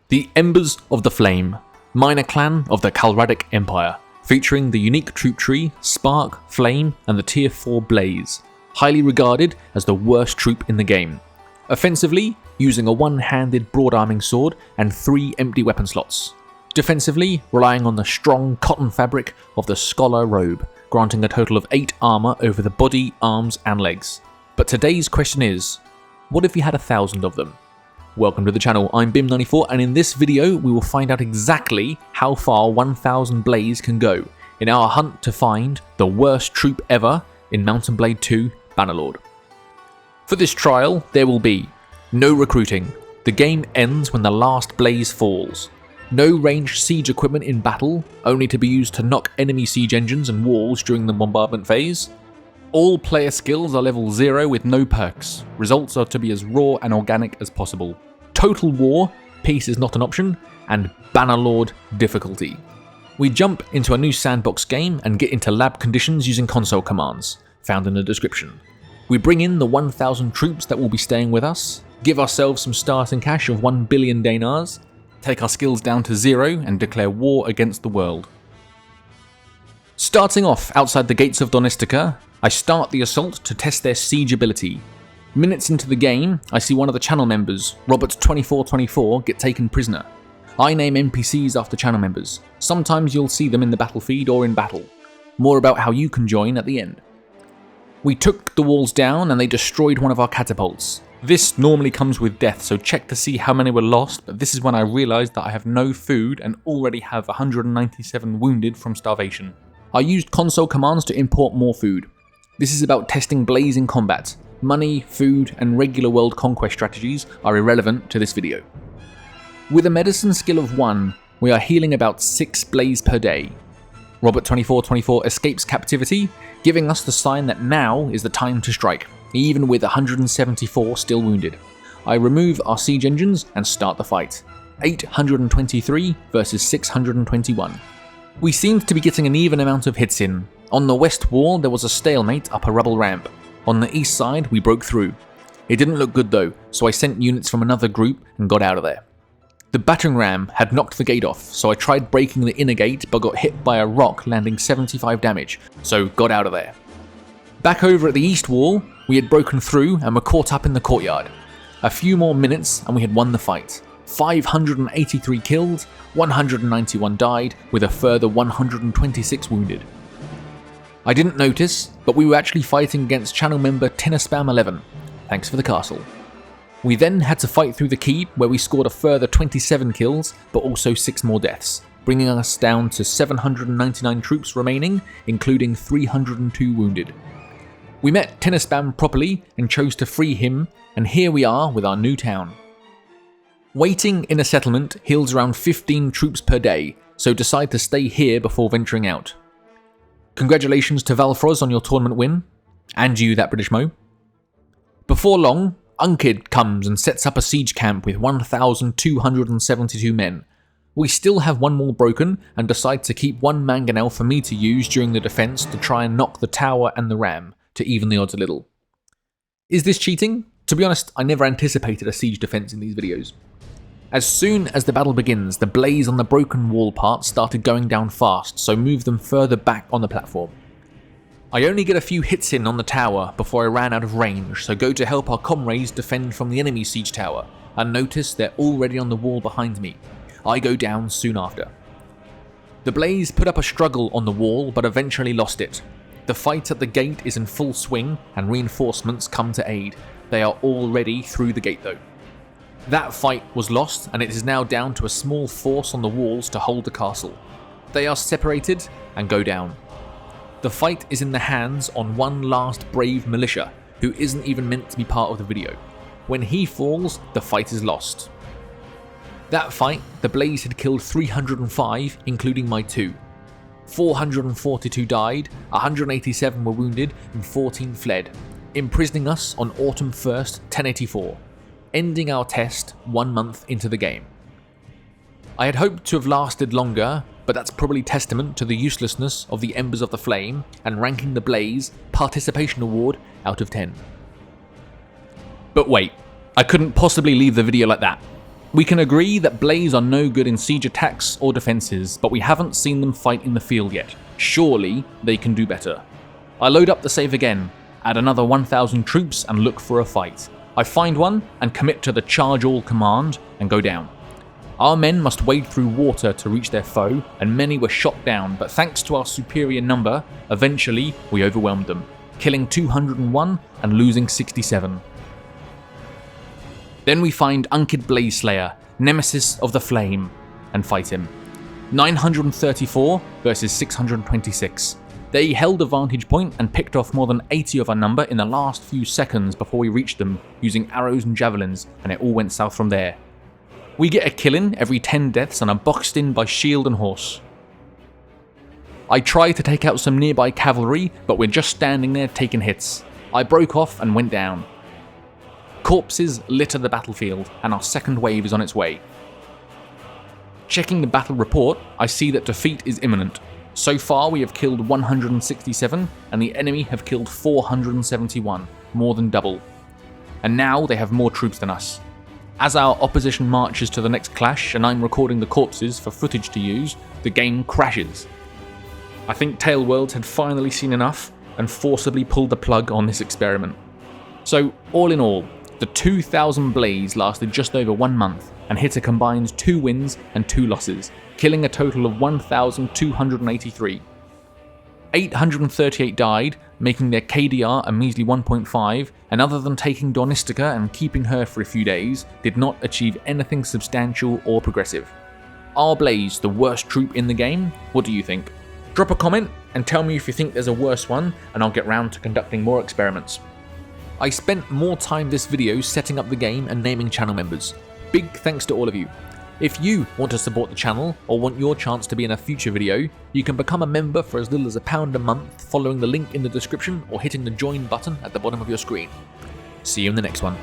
The Embers of the Flame, minor clan of the Calradic Empire, featuring the unique troop tree, Spark, Flame, and the tier 4 Blaze, highly regarded as the worst troop in the game. Offensively, using a one-handed broad-arming sword and 3 empty weapon slots. Defensively, relying on the strong cotton fabric of the Scholar Robe, granting a total of 8 armor over the body, arms, and legs. But today's question is, what if you had 1,000 of them? Welcome to the channel, I'm Bim94, and in this video we will find out exactly how far 1000 Blaze can go in our hunt to find the worst troop ever in Mount & Blade 2 Bannerlord. For this trial, there will be no recruiting. The game ends when the last Blaze falls. No ranged siege equipment in battle, only to be used to knock enemy siege engines and walls during the bombardment phase. All player skills are level 0 with no perks. Results are to be as raw and organic as possible. Total war, peace is not an option, and Bannerlord difficulty. We jump into a new sandbox game and get into lab conditions using console commands, found in the description. We bring in the 1000 troops that will be staying with us, give ourselves some starting cash of 1 billion dinars, take our skills down to 0 and declare war against the world. Starting off outside the gates of Danustica, I start the assault to test their siege ability. Minutes into the game, I see one of the channel members, Robert2424, get taken prisoner. I name NPCs after channel members. Sometimes you'll see them in the battle feed or in battle. More about how you can join at the end. We took the walls down and they destroyed one of our catapults. This normally comes with death, so check to see how many were lost, but this is when I realised that I have no food and already have 197 wounded from starvation. I used console commands to import more food. This is about testing Blaze in combat. Money, food, and regular world conquest strategies are irrelevant to this video. With a medicine skill of 1, we are healing about 6 Blaze per day. Robert2424 escapes captivity, giving us the sign that now is the time to strike, even with 174 still wounded. I remove our siege engines and start the fight. 823 versus 621. We seemed to be getting an even amount of hits in. On the west wall there was a stalemate up a rubble ramp. On the east side we broke through. It didn't look good though, so I sent units from another group and got out of there. The battering ram had knocked the gate off, so I tried breaking the inner gate but got hit by a rock, landing 75 damage, so got out of there. Back over at the east wall, we had broken through and were caught up in the courtyard. A few more minutes and we had won the fight. 583 killed, 191 died, with a further 126 wounded. I didn't notice, but we were actually fighting against channel member Tinnerspam11. Thanks for the castle. We then had to fight through the keep, where we scored a further 27 kills, but also 6 more deaths, bringing us down to 799 troops remaining, including 302 wounded. We met Tinnerspam properly and chose to free him, and here we are with our new town. Waiting in a settlement heals around 15 troops per day, so decide to stay here before venturing out. Congratulations to Valfroz on your tournament win, and you, that British Mo. Before long, Unkid comes and sets up a siege camp with 1,272 men. We still have one wall broken and decide to keep one mangonel for me to use during the defense to try and knock the tower and the ram to even the odds a little. Is this cheating? To be honest, I never anticipated a siege defense in these videos. As soon as the battle begins, the Blaze on the broken wall part started going down fast, so move them further back on the platform. I only get a few hits in on the tower before I ran out of range, so go to help our comrades defend from the enemy siege tower, and notice they're already on the wall behind me. I go down soon after. The Blaze put up a struggle on the wall, but eventually lost it. The fight at the gate is in full swing, and reinforcements come to aid. They are already through the gate though. That fight was lost, and it is now down to a small force on the walls to hold the castle. They are separated and go down. The fight is in the hands on one last brave militia, who isn't even meant to be part of the video. When he falls, the fight is lost. That fight, the Blaze had killed 305, including my 2. 442 died, 187 were wounded, and 14 fled, imprisoning us on Autumn 1st, 1084. Ending our test 1 month into the game. I had hoped to have lasted longer, but that's probably testament to the uselessness of the Embers of the Flame and ranking the Blaze Participation Award out of 10. But wait, I couldn't possibly leave the video like that. We can agree that Blaze are no good in siege attacks or defences, but we haven't seen them fight in the field yet. Surely they can do better. I load up the save again, add another 1,000 troops and look for a fight. I find one and commit to the charge all command and go down. Our men must wade through water to reach their foe, and many were shot down, but thanks to our superior number, eventually we overwhelmed them, killing 201 and losing 67. Then we find Unkid Blazeslayer, Nemesis of the Flame, and fight him. 934 versus 626. They held a vantage point and picked off more than 80 of our number in the last few seconds before we reached them using arrows and javelins, and it all went south from there. We get a kill in every 10 deaths and are boxed in by shield and horse. I try to take out some nearby cavalry, but we're just standing there taking hits. I broke off and went down. Corpses litter the battlefield, and our second wave is on its way. Checking the battle report, I see that defeat is imminent. So far we have killed 167, and the enemy have killed 471, more than double. And now they have more troops than us. As our opposition marches to the next clash and I'm recording the corpses for footage to use, the game crashes. I think Tailworlds had finally seen enough and forcibly pulled the plug on this experiment. So all in all, the 2,000 Blaze lasted just over 1 month and hit a combined 2 wins and 2 losses, killing a total of 1,283. 838 died, making their KDR a measly 1.5, and other than taking Danustica and keeping her for a few days, did not achieve anything substantial or progressive. Are Blaze the worst troop in the game? What do you think? Drop a comment and tell me if you think there's a worse one, and I'll get round to conducting more experiments. I spent more time this video setting up the game and naming channel members. Big thanks to all of you. If you want to support the channel or want your chance to be in a future video, you can become a member for as little as £1 a month following the link in the description or hitting the join button at the bottom of your screen. See you in the next one.